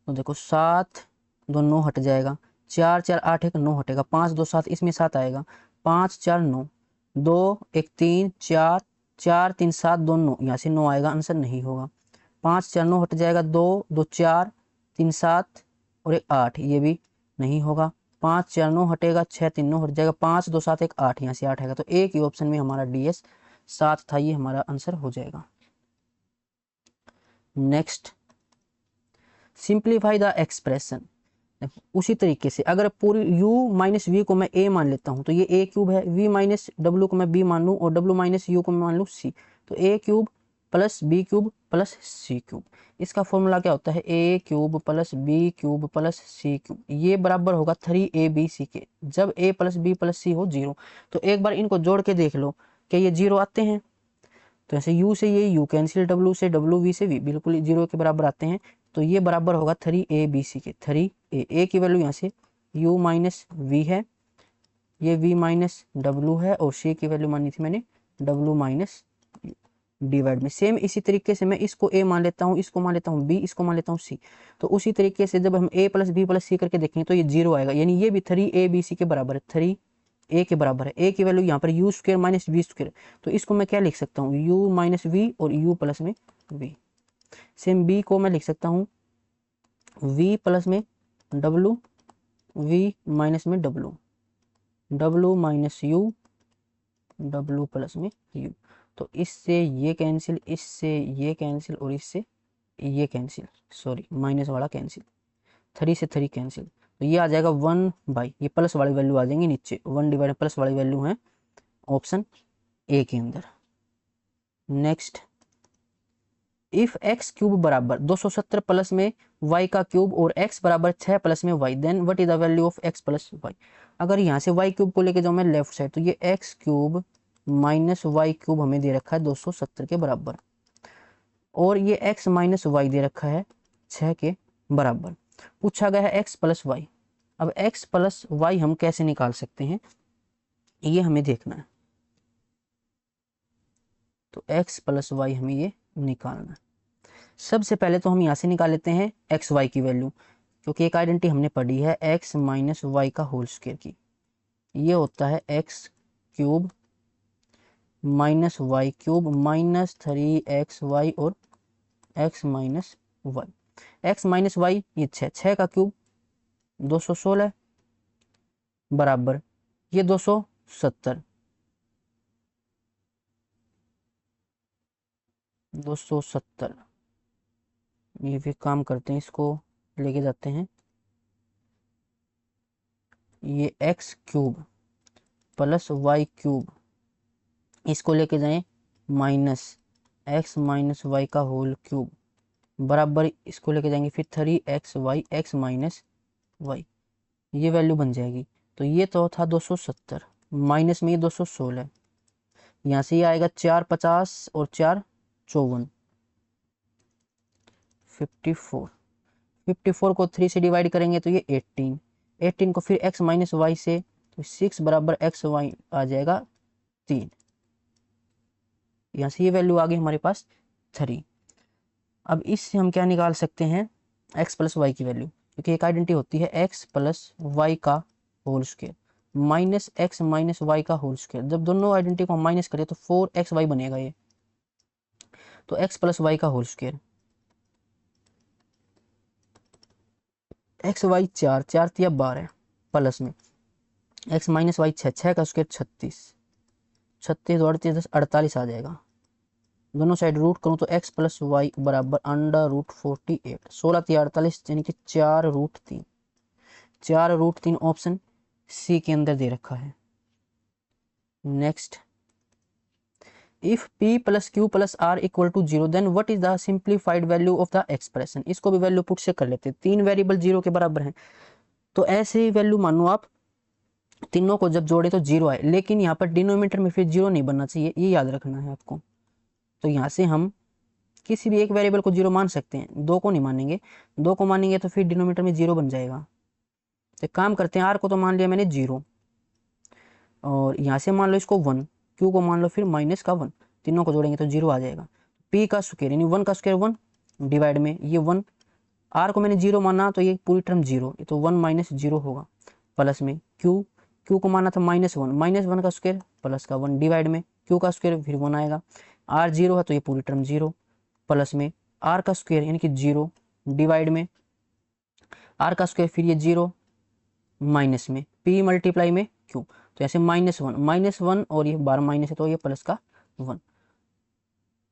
तो देखो 7 2 9 हट जाएगा, 4 4 8 1 9 हटेगा, 5 2 7 इसमें 7 आएगा, 5 4 9, 2 1 3 4, 4 3 7 2 9, यहाँ से 9 आएगा, आंसर नहीं होगा। 5 4 9 हट जाएगा, 2 2 4 3 7 और 1 8, ये भी नहीं होगा। 5 4 9 हटेगा, 6 3 9 हट जाएगा, 5 2 7 1 8, यहाँ से 8 आएगा, तो एक ही ऑप्शन में हमारा ds 7 था, ये हमारा आंसर हो जाएगा। Next, simplify the expression. उसी तरीके से अगर पूरी u माइनस वी को मैं a मान लेता हूं तो ये a क्यूब है, v माइनस w को मैं b मान लूं और w माइनस u को मैं मान लूं c, तो a cube plus b cube plus c cube. इसका फॉर्मूला क्या होता है, a cube plus b cube plus c cube, ये बराबर होगा 3abc के। जब a plus b plus c हो 0, तो एक बार इनको जोड़ के देख लो कि ये 0 आते हैं, तो ऐसे u से ये u कैंसिल, w से w, v से v बिल्कुल 0 के बराबर आते हैं, तो ये बराबर होगा 3abc के। 3a की वैल्यू यहाँ से u माइनस वी है, ये v माइनस w है, और c की वैल्यू मानी थी मैंने w माइनस डिवाइड में। सेम इसी तरीके से मैं इसको a मान लेता हूँ, इसको मान लेता हूँ b, इसको मान लेता हूँ c, तो उसी तरीके से जब हम a plus b plus c करके देखेंगे तो ये 0 आएगा, यानी ये भी 3abc के बराबर है, 3a के बराबर है। a की वैल्यू यहाँ पर u square minus v square, तो इसको मैं क्या लिख सकता हूँ, u माइनस वी और u प्लस में v। सेम b को मैं लिख सकता हूँ v प्लस में w, v माइनस में w, w minus u, w plus में u। तो इससे ये कैंसिल, इससे ये कैंसिल और इससे ये कैंसिल, सॉरी माइनस वाला कैंसिल, 3 से 3 कैंसिल, तो ये आ जाएगा 1/, ये प्लस वाली वैल्यू आ जाएंगी नीचे, 1 डिवाइड प्लस वाली वैल्यू है ऑप्शन ए के अंदर। नेक्स्ट, इफ x क्यूब बराबर 270 प्लस में y का क्यूब और x बराबर 6 प्लस में y, then what is the value of x plus y। अगर यहाँ से y क्यूब को लेके जाऊँ मैं लेफ्ट साइड, तो ये x cube minus y cube हमें दे रखा है 270 के बराबर, और ये x माइनस y दे रखा है 6 के बराबर। पूछा गया है x प्लस y। अब x प्लस y हम कैसे निकाल सकते हैं, ये हमें देखना है। तो x प्लस y हमें ये निकालना है। सबसे पहले तो हम यहाँ से निकाल लेते हैं एक्स वाई की वैल्यू, क्योंकि एक आइडेंटिटी हमने पढ़ी है x माइनस वाई का होल स्क्वायर की, ये होता है x cube minus y cube minus 3xy और x minus y. x minus y ये 6 का क्यूब 216 बराबर ये 270, 270, ये भी काम करते हैं, इसको लेके जाते हैं, ये x cube plus y cube, इसको लेके जाएं माइनस x माइनस वाई का होल क्यूब बराबर, इसको लेके जाएंगे फिर 3xy x माइनस वाई, ये वैल्यू बन जाएगी। तो ये तो था 270 माइनस में ये 216, यहाँ से ये आएगा 4 50 और 4 54, 54, 54 को 3 से डिवाइड करेंगे तो ये 18, 18 को फिर x माइनस वाई से, तो 6 बराबर x वाई आ जाएगा 3, यहाँ से ये वैल्यू आ गई हमारे पास 3। अब इससे हम क्या निकाल सकते हैं, x प्लस वाई की वैल्यू, क्योंकि एक आइडेंटिटी होती है x प्लस वाई का whole square minus x minus y का होल स्क्वायर। जब दोनों आइडेंटिटी को हम माइनस करें तो 4xy बनेगा ये, तो x प्लस वाई का होल स्क्वायर, एक्स वाई 4 4 तिया 12 प्लस में x माइनस वाई 6 6 का स्क्वायर 36, 36 और 10 48 आ जाएगा। दोनों साइड रूट करूँ तो x प्लस वाई बराबर अंडर रूट 48, 16 3 48 यानी कि 4 रूट 3, 4√3 ऑप्शन सी के अंदर दे रखा है। Next, if p plus q plus r equal to 0 then what is the simplified value of the expression. इसको भी वैल्यू पुट से कर लेते हैं। 3 वेरिएबल 0 के बराबर हैं, तो ऐसे ही वैल्यू मानो आप तीनों को जब जोड़े तो 0 आए, लेकिन यहाँ पर डिनोमिनेटर में फिर 0 नहीं बनना चाहिए, ये याद रखना है आपको। तो यहाँ से हम किसी भी एक वेरिएबल को 0 मान सकते हैं, 2 को नहीं मानेंगे। 2 को मानेंगे तो फिर डिनोमिनेटर में 0 बन जाएगा। तो एक काम करते हैं, r को तो मान लिया मैंने 0, और यहाँ से मान लो इसको 1, q को मान लो फिर माइनस का 1, तीनों को जोड़ेंगे तो 0 आ जाएगा। p का स्क्वायर यानी 1 का स्क्वायर 1 डिवाइड में ये 1, r को मैंने 0 माना तो ये पूरी टर्म 0, ये तो 1 माइनस 0 होगा, प्लस में q को माना था -1, -1 का स्क्वायर प्लस का 1 डिवाइड में q का स्क्वायर फिर 1 आएगा। r 0 है तो ये पूरी टर्म 0, प्लस में r का स्क्वायर यानी कि 0 डिवाइड में r का स्क्वायर फिर ये 0 माइनस में p मल्टीप्लाई में q, तो ऐसे -1 और ये 12 माइनस है तो ये प्लस का 1,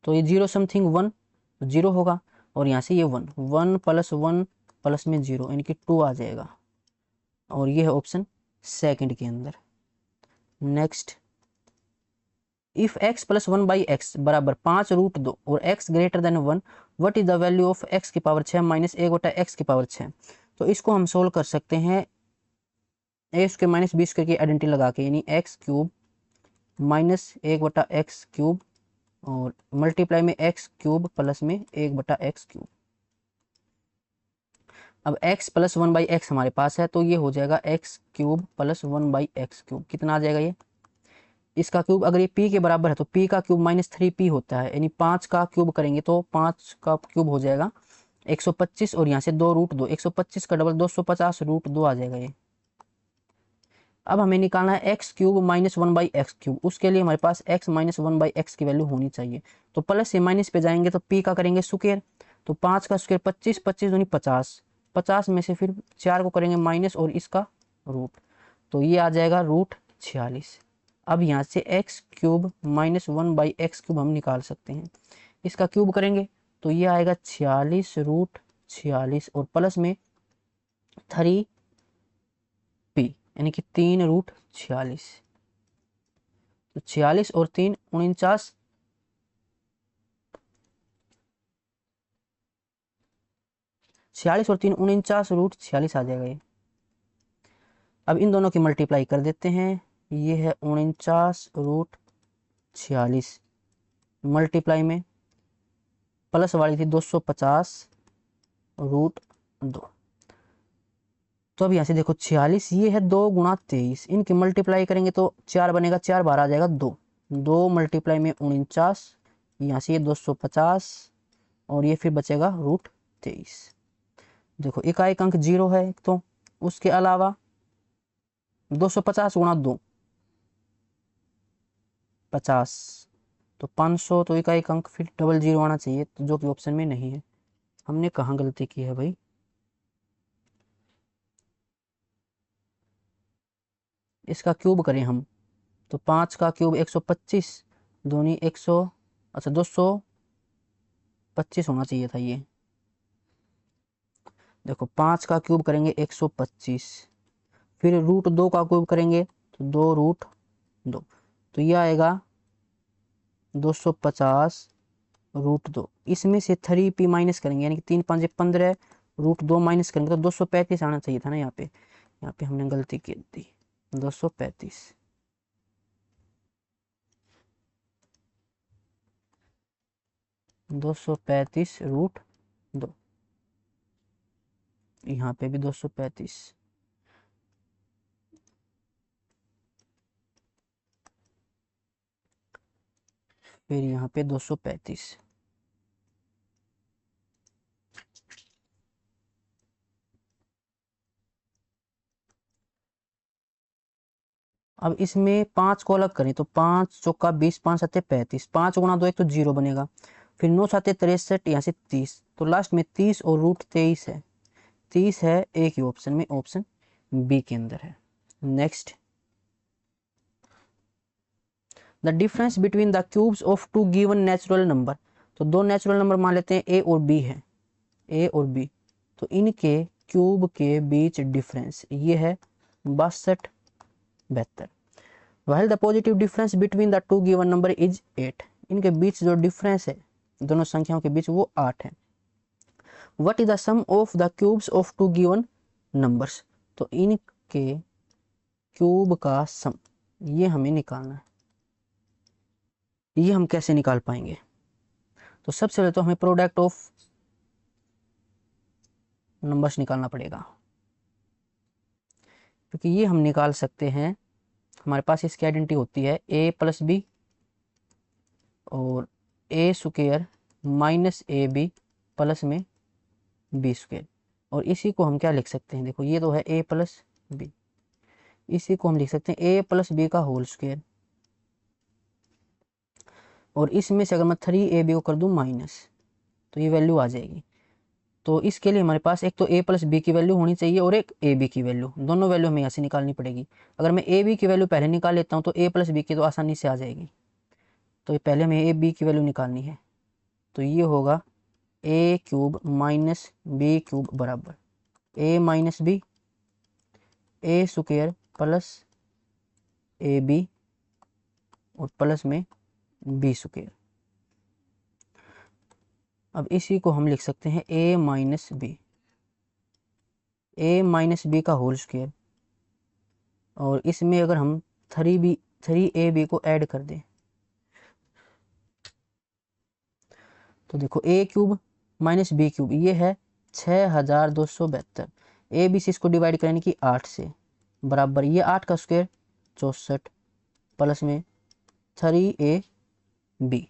तो ये 0 समथिंग 1 0 होगा, और यहाँ से ये 1 प्लस 1 प्लस में 0 यानी कि 2 आ जाएगा, और ये है ऑप्शन सेकंड के अंदर। Next, if x plus 1/x बराबर 5√2 और x greater than 1 what is the value of x की पावर 6 माइनस 1/x की पावर 6। तो इसको हम सोल्व कर सकते हैं a square minus b square की आइडेंटिटी लगा के, यानी x³ माइनस 1/x³ और मल्टीप्लाई में x³ प्लस में 1/x³। अब x प्लस 1/x हमारे पास है, तो ये हो जाएगा x³ प्लस 1/x³। कितना आ जाएगा ये, इसका क्यूब अगर ये p के बराबर है तो p का क्यूब -3p होता है, यानी 5 का क्यूब करेंगे तो 5 का क्यूब हो जाएगा 125, और यहाँ से 2√2, 125 का डबल 250 √2 आ जाएगा ये। अब हमें निकालना है x³ माइनस 1/x³, उसके लिए हमारे पास x माइनस 1/x की वैल्यू होनी चाहिए। तो प्लस से माइनस पे जाएंगे तो p का करेंगे स्क्वायर, तो 5 का स्क्वायर 25, 25 दूनी 50, 50 में से फिर 4 को करेंगे माइनस और इसका रूट, तो ये आ जाएगा √46। अब यहाँ से x³ माइनस 1/x³ हम निकाल सकते हैं, इसका क्यूब करेंगे तो ये आएगा 46 √46 और प्लस में 3p यानी कि 3√46, तो 46 और 3 49, 46 और 3 49 √46 आ जाएगा ये। अब इन दोनों की मल्टीप्लाई कर देते हैं, ये है 49 √46 मल्टीप्लाई में प्लस वाली थी 250 √2। तो अब यहाँ से देखो 46, ये है 2 गुणा 23, इनकी मल्टीप्लाई करेंगे तो 4 बनेगा, 4 बार आ जाएगा 2, 2 मल्टीप्लाई में 49, यहाँ से ये 250 और ये फिर बचेगा √23। देखो इकाई अंक 0 है, तो उसके अलावा 250 गुणा 2 50, तो 500, तो इकाई अंक फिर डबल 0 आना चाहिए, तो जो कि ऑप्शन में नहीं है। हमने कहाँ गलती की है भाई, इसका क्यूब करें हम तो 5 का क्यूब 125 दूनी 100, अच्छा 225 होना चाहिए था ये। देखो 5 का क्यूब करेंगे 125, फिर √2 का क्यूब करेंगे तो 2√2, तो ये आएगा 250 √2। इसमें से 3p माइनस करेंगे यानी कि 3 5 15, √2 माइनस करेंगे तो 235 आना चाहिए था ना, यहाँ पे हमने गलती की थी, 235। √2, यहाँ पे भी 235, फिर यहाँ पे 235। अब इसमें 5 को अलग करें तो 5 चौका 20, 5 7 35, 5 गुणा 2 एक तो 0 बनेगा, फिर 9 7 63, यहाँ से 30, तो लास्ट में 30 और √23 है, 30 है एक ही ऑप्शन में, ऑप्शन बी के अंदर है। Next, the difference between the cubes of 2 given natural number. तो 2 नेचुरल नंबर मान लेते हैं a और b है, a और b, तो इनके क्यूब के बीच डिफरेंस ये है 62 while the positive difference between the two given number is 8 इनके बीच जो डिफरेंस है दोनों संख्याओं के बीच वो 8 है। what is the sum of the cubes of two given numbers तो इनके क्यूब का सम ये हमें निकालना है। ये हम कैसे निकाल पाएंगे? तो सबसे पहले तो हमें प्रोडक्ट ऑफ नंबर्स निकालना पड़ेगा, क्योंकि ये हम निकाल सकते हैं। हमारे पास इसकी आइडेंटिटी होती है a प्लस बी और a square minus A b plus में बी स्क्वायर, और इसी को हम क्या लिख सकते हैं? देखो ये तो है a प्लस बी, इसी को हम लिख सकते हैं a प्लस बी का होल स्क्वायर, और इसमें से अगर मैं 3ab को कर दूं माइनस तो ये वैल्यू आ जाएगी। तो इसके लिए हमारे पास एक तो a प्लस बी की वैल्यू होनी चाहिए और एक ab की वैल्यू, दोनों वैल्यू हमें यहाँ से निकालनी पड़ेगी। अगर मैं ab की वैल्यू पहले निकाल लेता हूँ तो a प्लस बी की तो आसानी से आ जाएगी। तो ये पहले हमें ab की वैल्यू निकालनी है, तो ये होगा a cube minus b cube बराबर a minus b a square plus a b और प्लस में बी स्क्वायर। अब इसी को हम लिख सकते हैं a माइनस बी का होल स्क्वायर, और इसमें अगर हम 3ab को ऐड कर दें तो देखो a cube minus b cube ये है 6272, ए बी से इसको डिवाइड करने की 8 से बराबर ये 8 का स्क्वायर 64 प्लस में 3ab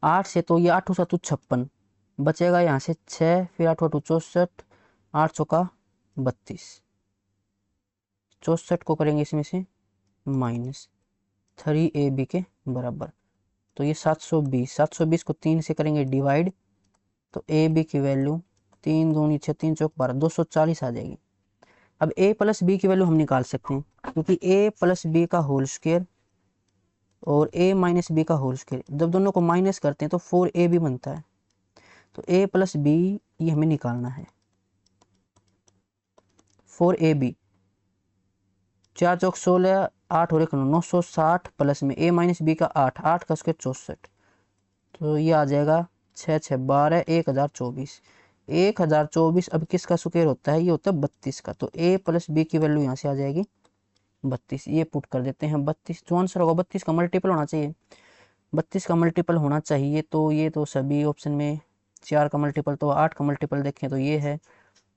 8 से तो ये 8 7 56 बचेगा यहाँ से 6 फिर 8 8 64 8 चौका 32, 64 को करेंगे इसमें से माइनस 3ab के बराबर, तो ये 720 को 3 से करेंगे डिवाइड तो ab की वैल्यू 3 दूनी 6 3 चौक 12 240 आ जाएगी। अब a प्लस बी की वैल्यू हम निकाल सकते हैं, क्योंकि a प्लस बी का होल स्क्वायर और a माइनस बी का होल स्क्वायर जब दोनों को माइनस करते हैं तो 4ab बनता है। तो a प्लस बी ये हमें निकालना है। 4ab 4 चौक 16 8 और 1 960 प्लस में a माइनस बी का 8 का स्क्वायर 64, तो ये आ जाएगा 6 6 12 1024। अब किसका स्क्वायर होता है? ये होता है 32 का, तो a प्लस बी की वैल्यू यहाँ से आ जाएगी 32। ये पुट कर देते हैं 32, जो आंसर होगा 32 का मल्टीपल होना चाहिए। 32 का मल्टीपल होना चाहिए, तो ये तो सभी ऑप्शन में 4 का मल्टीपल, तो 8 का मल्टीपल देखें तो ये है,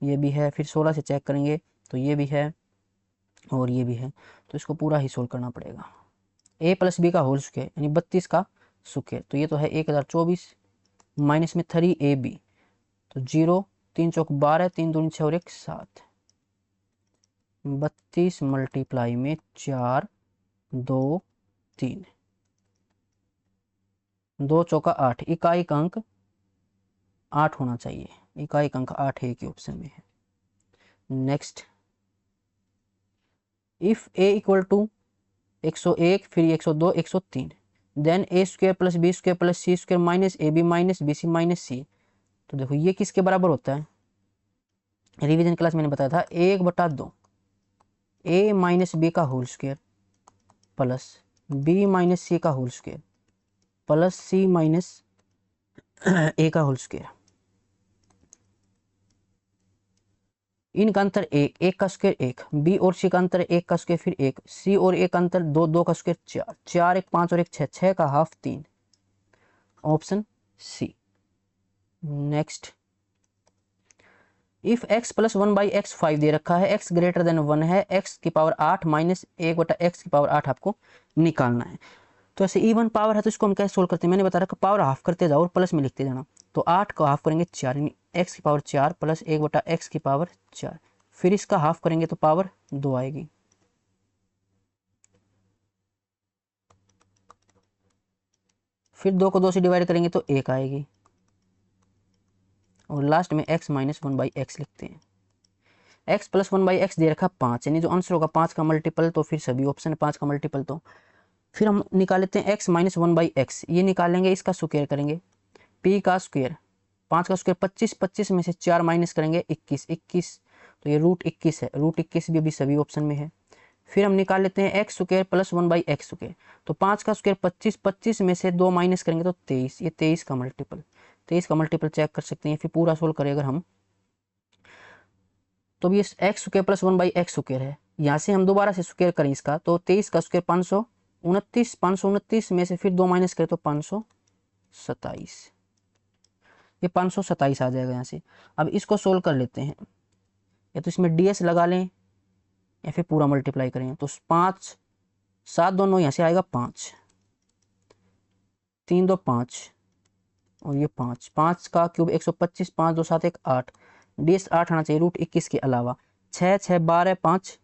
ये भी है, फिर 16 से चेक करेंगे तो ये भी है और ये भी है, तो इसको पूरा ही सोल्व करना पड़ेगा। a प्लस बी का होल स्क्वायर यानी 32 का स्क्वायर, तो ये तो है 1024 माइनस में 3ab, तो 0 3 चौक 12 3 दूनी 6 और 1 7, 32 मल्टीप्लाई में 4 2 3 2 चौका 8, इकाई का अंक 8 होना चाहिए, इकाई का अंक 8 है के ऑप्शन में है। Next, if a equal to 101 फिर 102 103 then a square plus B square plus C square minus A B minus B C minus C, तो देखो ये किसके बराबर होता है? रिवीजन क्लास मैंने बताया था 1/2 a माइनस बी का whole square plus b minus C का whole square plus C minus a का होल स्क्वायर। इनका अंतर 1 का स्क्वायर 1, b और c का अंतर 1 का स्क्वायर फिर 1, c और a का अंतर 2 का स्क्वायर 4 4 1 5 और 1 6 का half 3, option c. Next, if x plus 1/x 5 दे रखा है, x ग्रेटर देन 1 है, x की पावर 8 माइनस 1/x की पावर 8 आपको निकालना है। तो ऐसे इवन पावर है तो इसको हम कैसे सोल्व करते हैं? मैंने बता रखा पावर हाफ करते जाओ और प्लस में लिखते जाना, तो 8 को हाफ करेंगे 4 यानी x की पावर 4 प्लस 1/x की पावर 4, फिर इसका हाफ करेंगे तो पावर 2 आएगी। फिर 2 को 2 से डिवाइड करेंगे तो 1 आएगी, और लास्ट में x माइनस 1/x लिखते हैं। x प्लस 1/x दे रखा 5 यानी जो आंसर होगा 5 का मल्टीपल, तो फिर सभी ऑप्शन 5 का मल्टीपल, तो फिर हम निकाल लेते हैं x माइनस 1/x, ये निकालेंगे, इसका स्क्वायर करेंगे, p का स्क्वायर 5 का स्क्वायर 25, 25 में से 4 माइनस करेंगे 21, 21 तो ये रूट 21 है, रूट 21 भी अभी सभी ऑप्शन में है। फिर हम निकाल लेते हैं x square plus 1/x square, तो 5 का स्क्वायर 25, 25 में से 2 माइनस करेंगे तो 23, ये 23 का मल्टीपल, 23 का मल्टीपल चेक कर सकते हैं। फिर पूरा सोल्व करें अगर हम, तो ये x square plus 1/x square है, यहाँ से हम दोबारा से स्क्वायर करें इसका, तो 23 का स्क्वायर 529, 529 में से फिर 2 माइनस करें तो 527, ये 527 आ जाएगा यहाँ से। अब इसको सोल्व कर लेते हैं, या तो इसमें ds लगा लें या फिर पूरा मल्टीप्लाई करें, तो 5 7 दोनों यहाँ से आएगा 5, 3 2 5 और ये 5, 5 का क्यूब 125, 5 2 7 1 8, ds 8 आना चाहिए रूट 21 के अलावा। 6 6 12 5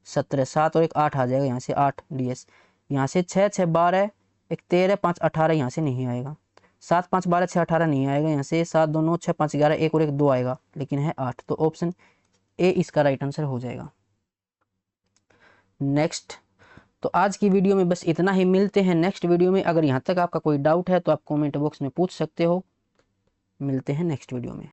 17, 7 और 1 8 आ जाएगा यहाँ से 8 ds, यहाँ से 6 6 12 1 13 5 18 यहाँ से नहीं आएगा, 7 5 12 6 18 नहीं आएगा यहाँ से, 7 2 9 6 5 11 1 और 1 2 आएगा, लेकिन है 8, तो ऑप्शन ए इसका राइट आंसर हो जाएगा। नेक्स्ट, तो आज की वीडियो में बस इतना ही, मिलते हैं नेक्स्ट वीडियो में। अगर यहाँ तक आपका कोई डाउट है तो आप कमेंट बॉक्स में पूछ सकते हो। मिलते हैं नेक्स्ट वीडियो में।